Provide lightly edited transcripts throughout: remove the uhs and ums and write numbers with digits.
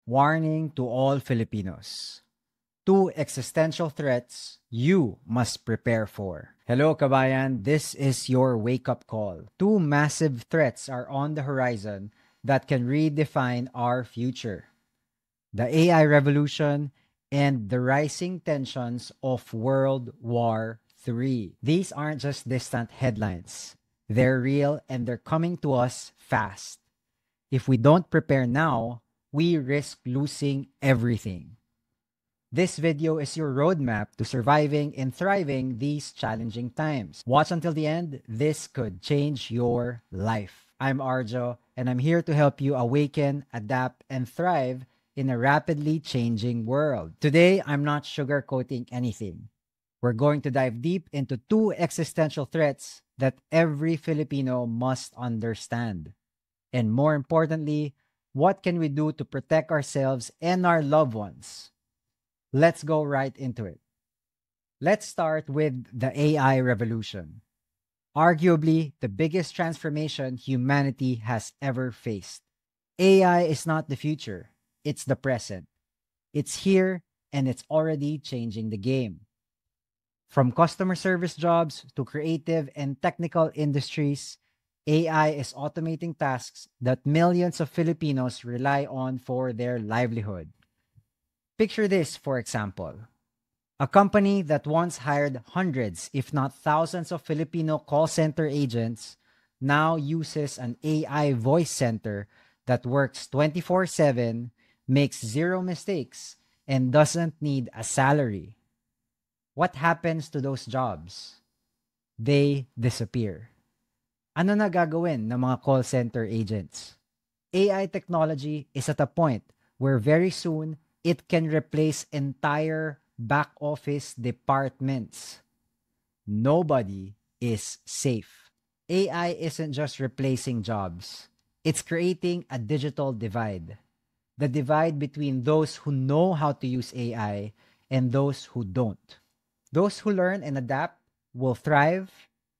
Warning to all Filipinos. Two existential threats you must prepare for. Hello, kabayan. This is your wake-up call. Two massive threats are on the horizon that can redefine our future. The AI revolution and the rising tensions of World War III. These aren't just distant headlines. They're real and they're coming to us fast. If we don't prepare now, we risk losing everything. This video is your roadmap to surviving and thriving these challenging times. Watch until the end. This could change your life. I'm Arjo, and I'm here to help you awaken, adapt, and thrive in a rapidly changing world. Today, I'm not sugarcoating anything. We're going to dive deep into two existential threats that every Filipino must understand. And more importantly, what can we do to protect ourselves and our loved ones? Let's go right into it. Let's start with the AI revolution. Arguably, the biggest transformation humanity has ever faced. AI is not the future, it's the present. It's here and it's already changing the game. From customer service jobs to creative and technical industries, AI is automating tasks that millions of Filipinos rely on for their livelihood. Picture this, for example. A company that once hired hundreds, if not thousands, of Filipino call center agents now uses an AI voice center that works 24/7, makes zero mistakes, and doesn't need a salary. What happens to those jobs? They disappear. Ano na gagawin ng mga call center agents? AI technology is at a point where very soon it can replace entire back office departments. Nobody is safe. AI isn't just replacing jobs. It's creating a digital divide. The divide between those who know how to use AI and those who don't. Those who learn and adapt will thrive.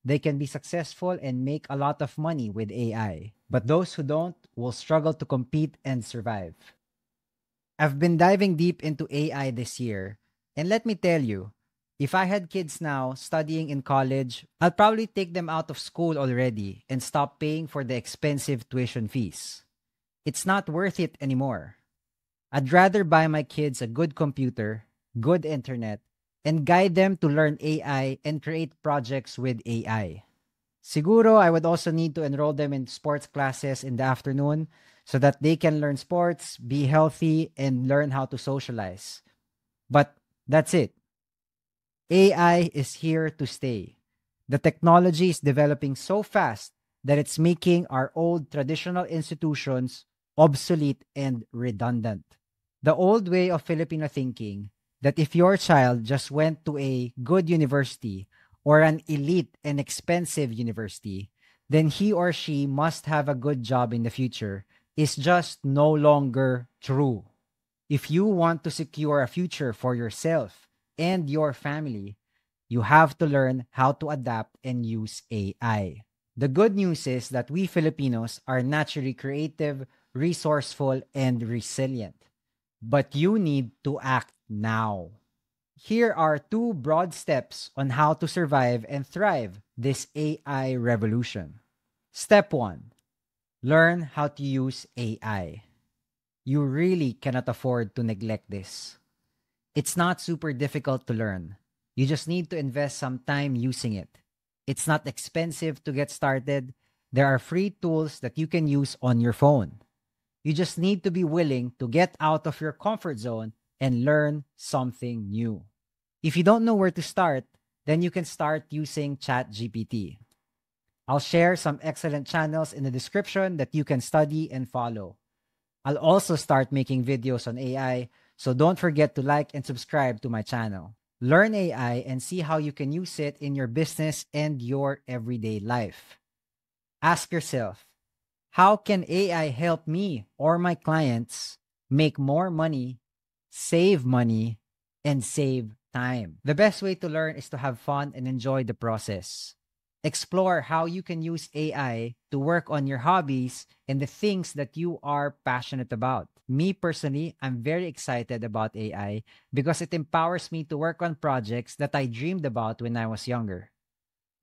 They can be successful and make a lot of money with AI. But those who don't will struggle to compete and survive. I've been diving deep into AI this year, and let me tell you, if I had kids now studying in college, I'll probably take them out of school already and stop paying for the expensive tuition fees. It's not worth it anymore. I'd rather buy my kids a good computer, good internet, and guide them to learn AI and create projects with AI. Siguro, I would also need to enroll them in sports classes in the afternoon so that they can learn sports, be healthy, and learn how to socialize. But that's it. AI is here to stay. The technology is developing so fast that it's making our old traditional institutions obsolete and redundant. The old way of Filipino thinking that if your child just went to a good university or an elite and expensive university, then he or she must have a good job in the future is just no longer true. If you want to secure a future for yourself and your family, you have to learn how to adapt and use AI. The good news is that we Filipinos are naturally creative, resourceful, and resilient. But you need to act now. Here are two broad steps on how to survive and thrive this AI revolution. Step 1. Learn how to use AI. You really cannot afford to neglect this. It's not super difficult to learn. You just need to invest some time using it. It's not expensive to get started. There are free tools that you can use on your phone. You just need to be willing to get out of your comfort zone and learn something new. If you don't know where to start, then you can start using ChatGPT. I'll share some excellent channels in the description that you can study and follow. I'll also start making videos on AI, so don't forget to like and subscribe to my channel. Learn AI and see how you can use it in your business and your everyday life. Ask yourself, how can AI help me or my clients make more money, and save time? The best way to learn is to have fun and enjoy the process. Explore how you can use AI to work on your hobbies and the things that you are passionate about. Me personally, I'm very excited about AI because it empowers me to work on projects that I dreamed about when I was younger.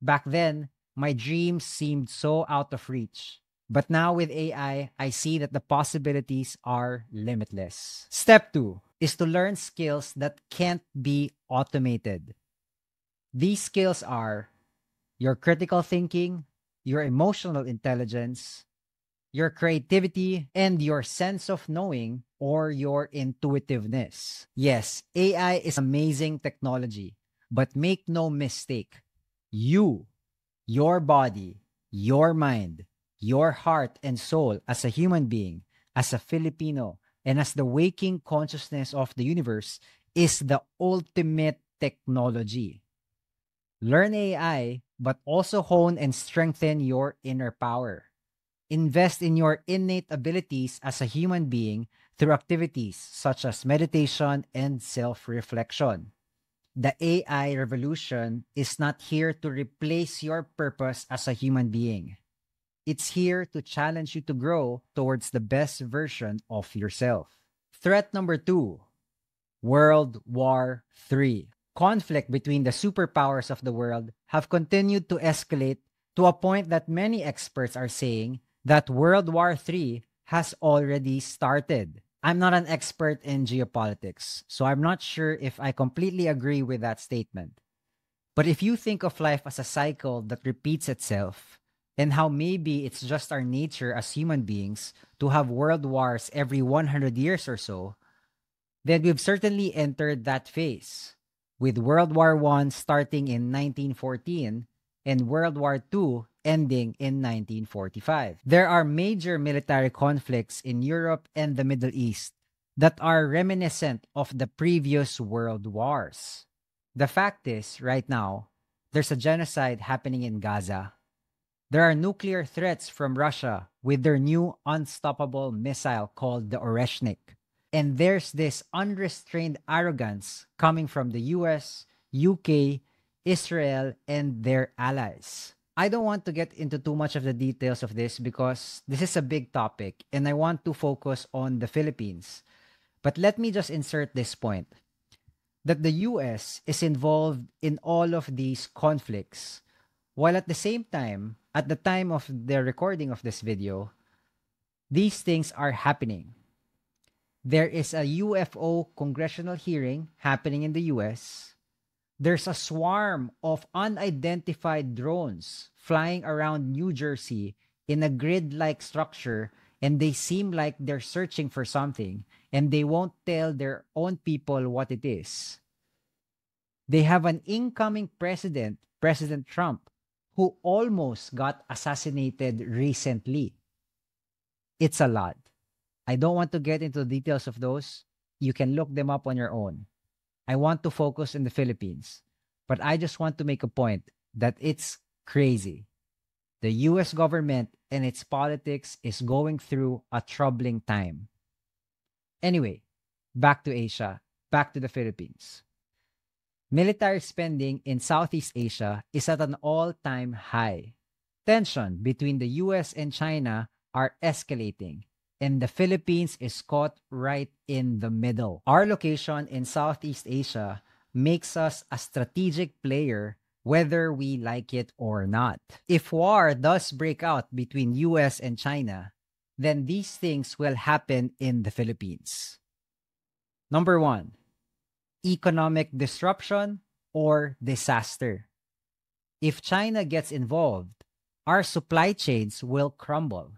Back then, my dreams seemed so out of reach. But now with I see that the possibilities are limitless. Step 2 is to learn skills that can't be automated. These skills are your critical thinking, your emotional intelligence, your creativity, and your sense of knowing or your intuitiveness. Yes, AI is amazing technology, but make no mistake, you, your body, your mind, your heart and soul as a human being, as a Filipino, and as the waking consciousness of the universe is the ultimate technology. Learn AI, but also hone and strengthen your inner power. Invest in your innate abilities as a human being through activities such as meditation and self reflection. The AI revolution is not here to replace your purpose as a human being. It's here to challenge you to grow towards the best version of yourself. Threat number 2, World War III. Conflict between the superpowers of the world have continued to escalate to a point that many experts are saying that World War III has already started. I'm not an expert in geopolitics, so I'm not sure if I completely agree with that statement. But if you think of life as a cycle that repeats itself, and how maybe it's just our nature as human beings to have world wars every 100 years or so, then we've certainly entered that phase, with World War I starting in 1914 and World War II ending in 1945. There are major military conflicts in Europe and the Middle East that are reminiscent of the previous world wars. The fact is, right now, there's a genocide happening in Gaza. There are nuclear threats from Russia with their new unstoppable missile called the Oreshnik. And there's this unrestrained arrogance coming from the US, UK, Israel, and their allies. I don't want to get into too much of the details of this because this is a big topic and I want to focus on the Philippines. But let me just insert this point that the US is involved in all of these conflicts, while at the same time, at the time of the recording of this video, these things are happening. There is a UFO congressional hearing happening in the US. There's a swarm of unidentified drones flying around New Jersey in a grid-like structure, and they seem like they're searching for something, and they won't tell their own people what it is. They have an incoming president, President Trump, who almost got assassinated recently. It's a lot. I don't want to get into the details of those. You can look them up on your own. I want to focus in the Philippines, but I just want to make a point that it's crazy. The US government and its politics is going through a troubling time. Anyway, back to Asia, back to the Philippines. Military spending in Southeast Asia is at an all-time high. Tension between the US and China are escalating, and the Philippines is caught right in the middle. Our location in Southeast Asia makes us a strategic player whether we like it or not. If war does break out between US and China, then these things will happen in the Philippines. Number 1, economic disruption or disaster. If China gets involved, our supply chains will crumble.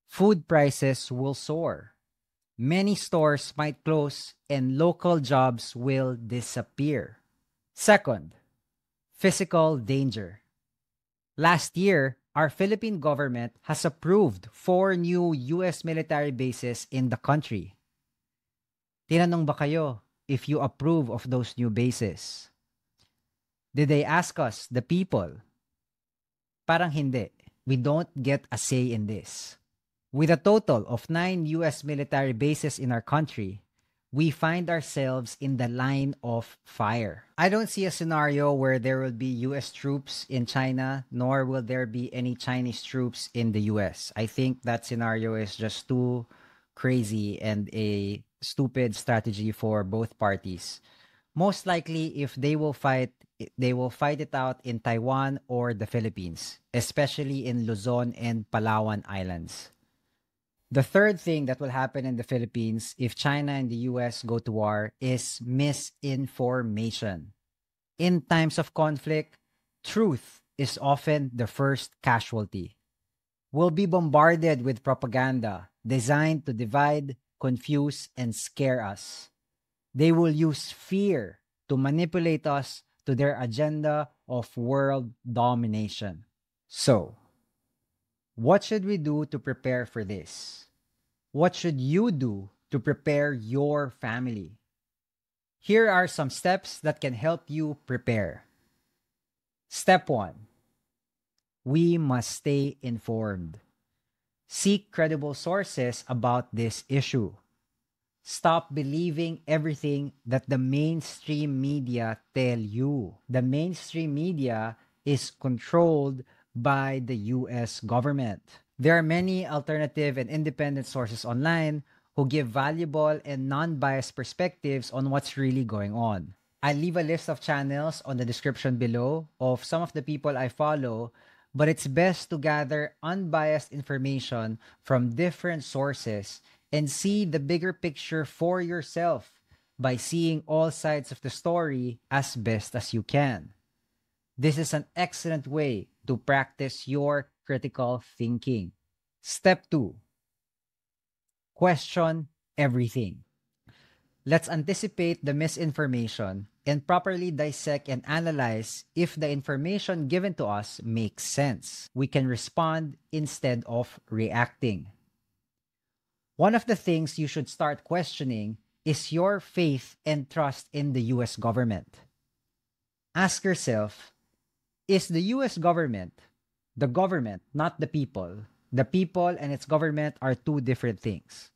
Food prices will soar. Many stores might close and local jobs will disappear. Second, physical danger. Last year, our Philippine government has approved 4 new US military bases in the country. Tinanong ba kayo if you approve of those new bases? Did they ask us, the people? Parang hindi. We don't get a say in this. With a total of 9 US military bases in our country, we find ourselves in the line of fire. I don't see a scenario where there will be US troops in China, nor will there be any Chinese troops in the US. I think that scenario is just too crazy and a stupid strategy for both parties. Most likely, if they will fight it out in Taiwan or the Philippines, especially in Luzon and Palawan Islands. The third thing that will happen in the Philippines if China and the US go to war is misinformation. In times of conflict, truth is often the first casualty. We'll be bombarded with propaganda designed to divide, confuse, and scare us. They will use fear to manipulate us to their agenda of world domination. So, what should we do to prepare for this? What should you do to prepare your family? Here are some steps that can help you prepare. Step 1. We must stay informed. Seek credible sources about this issue. Stop believing everything that the mainstream media tell you. The mainstream media is controlled by the US government. There are many alternative and independent sources online who give valuable and non-biased perspectives on what's really going on. I leave a list of channels on the description below of some of the people I follow, but it's best to gather unbiased information from different sources and see the bigger picture for yourself by seeing all sides of the story as best as you can. This is an excellent way to practice your critical thinking. Step 2. Question everything. Let's anticipate the misinformation and properly dissect and analyze if the information given to us makes sense. We can respond instead of reacting. One of the things you should start questioning is your faith and trust in the US government. Ask yourself, is the US government, the government, not the people? The people and its government are two different things.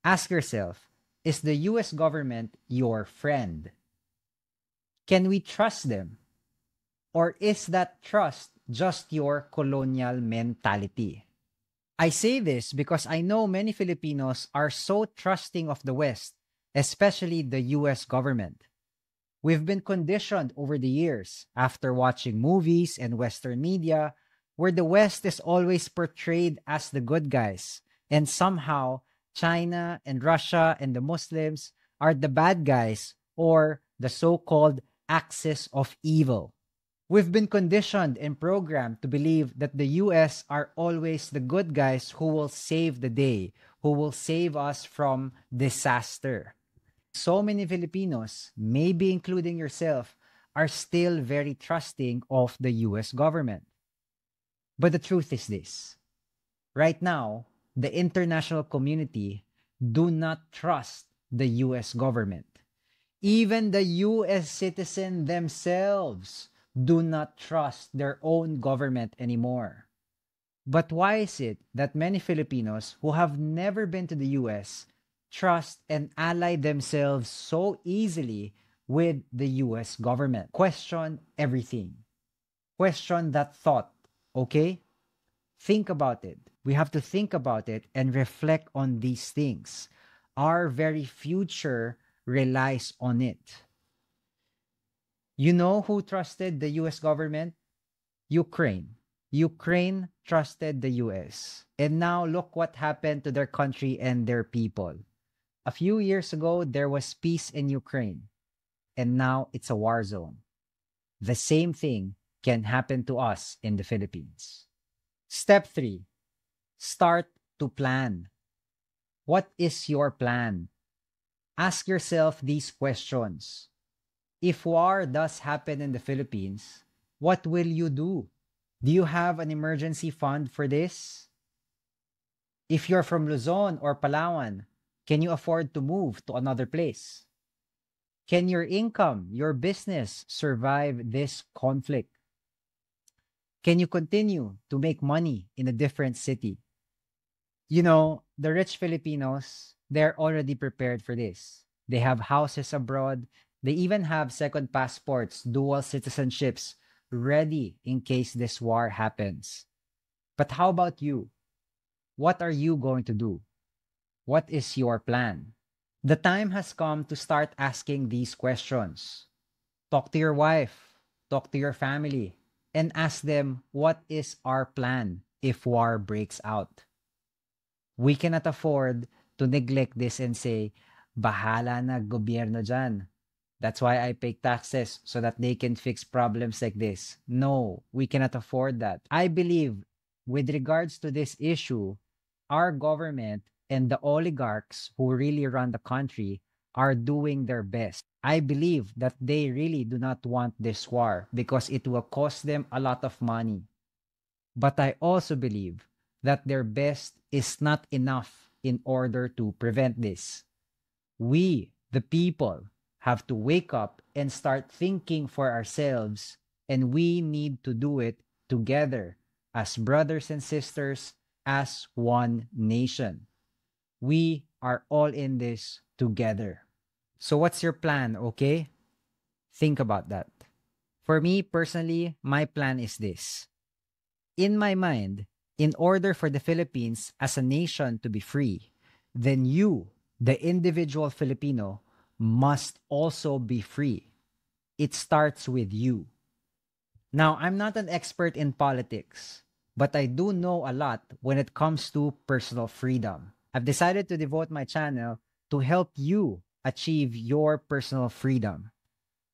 Ask yourself, is the US government your friend? Can we trust them? Or is that trust just your colonial mentality? I say this because I know many Filipinos are so trusting of the West, especially the US government. We've been conditioned over the years after watching movies and Western media where the West is always portrayed as the good guys, and somehow China and Russia and the Muslims are the bad guys or the so-called axis of evil. We've been conditioned and programmed to believe that the US are always the good guys who will save the day, who will save us from disaster. So many Filipinos, maybe including yourself, are still very trusting of the US government. But the truth is this. Right now, the international community do not trust the US government. Even the US citizens themselves do not trust their own government anymore. But why is it that many Filipinos who have never been to the US trust and ally themselves so easily with the US government? Question everything. Question that thought, okay? Think about it. We have to think about it and reflect on these things. Our very future relies on it. You know who trusted the US government? Ukraine. Ukraine trusted the US. And now look what happened to their country and their people. A few years ago, there was peace in Ukraine. And now it's a war zone. The same thing can happen to us in the Philippines. Step 3. Start to plan. What is your plan? Ask yourself these questions. If war does happen in the Philippines, what will you do? Do you have an emergency fund for this? If you're from Luzon or Palawan, can you afford to move to another place? Can your income, your business survive this conflict? Can you continue to make money in a different city? You know, the rich Filipinos, they're already prepared for this. They have houses abroad. They even have second passports, dual citizenships ready in case this war happens. But how about you? What are you going to do? What is your plan? The time has come to start asking these questions. Talk to your wife, talk to your family, and ask them, what is our plan if war breaks out? We cannot afford to neglect this and say, bahala na gobyerno dyan. That's why I pay taxes so that they can fix problems like this. No, we cannot afford that. I believe with regards to this issue, our government and the oligarchs who really run the country are doing their best. I believe that they really do not want this war because it will cost them a lot of money. But I also believe that their best is not enough in order to prevent this. We, the people, have to wake up and start thinking for ourselves, and we need to do it together as brothers and sisters, as one nation. We are all in this together. So, what's your plan, okay? Think about that. For me personally, my plan is this. In my mind, in order for the Philippines as a nation to be free, then you, the individual Filipino, must also be free. It starts with you. Now, I'm not an expert in politics, but I do know a lot when it comes to personal freedom. I've decided to devote my channel to help you achieve your personal freedom.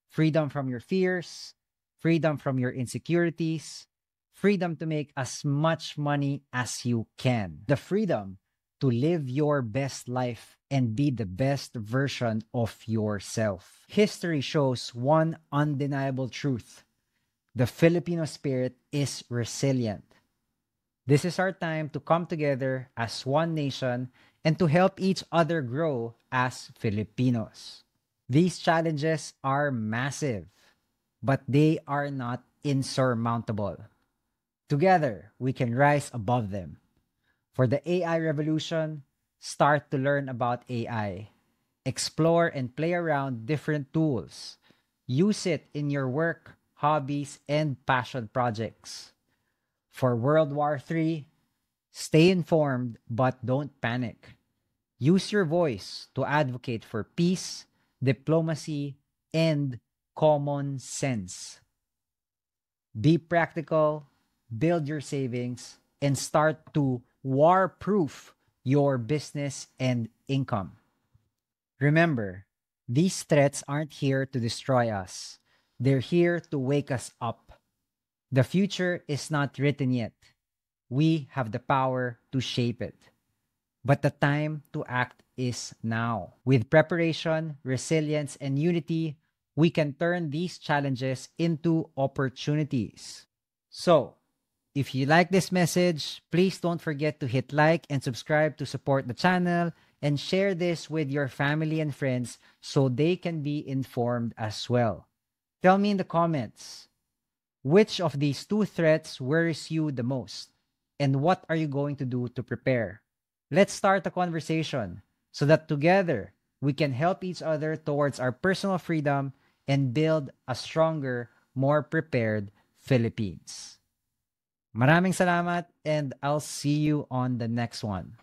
Freedom from your fears, freedom from your insecurities, freedom to make as much money as you can, the freedom to live your best life and be the best version of yourself. History shows one undeniable truth. The Filipino spirit is resilient. This is our time to come together as one nation and to help each other grow as Filipinos. These challenges are massive, but they are not insurmountable. Together, we can rise above them. For the AI revolution, start to learn about AI. Explore and play around different tools. Use it in your work, hobbies, and passion projects. For World War III, stay informed but don't panic. Use your voice to advocate for peace, diplomacy, and common sense. Be practical, build your savings, and start to war-proof your business and income. Remember, these threats aren't here to destroy us. They're here to wake us up. The future is not written yet. We have the power to shape it. But the time to act is now. With preparation, resilience, and unity, we can turn these challenges into opportunities. So, if you like this message, please don't forget to hit like and subscribe to support the channel and share this with your family and friends so they can be informed as well. Tell me in the comments, which of these two threats worries you the most? And what are you going to do to prepare? Let's start a conversation so that together we can help each other towards our personal freedom and build a stronger, more prepared Philippines. Maraming salamat and I'll see you on the next one.